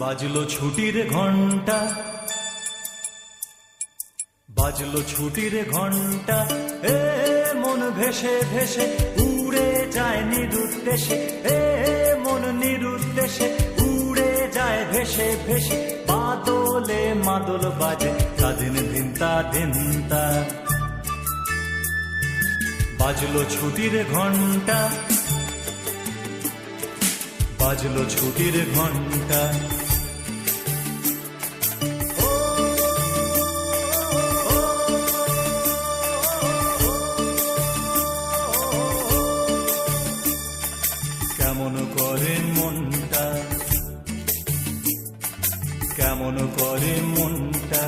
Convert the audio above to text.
বাজলো ছুটির ঘন্টা, বাজলো ছুটির ঘন্টা, এ মন ভেসে ভেসে উড়ে যায় নিরুদ্দেশে, এ মন নিরুদ্দেশে উড়ে যায় ভেসে ভেসে। বাদলে মাদল বাজে তাদিন ধিনতা ধিনতা, বাজলো ছুটির ঘন্টা, বাজলো ছুটির ঘন্টা। কেমন করে মনটা, কেমন করে মনটা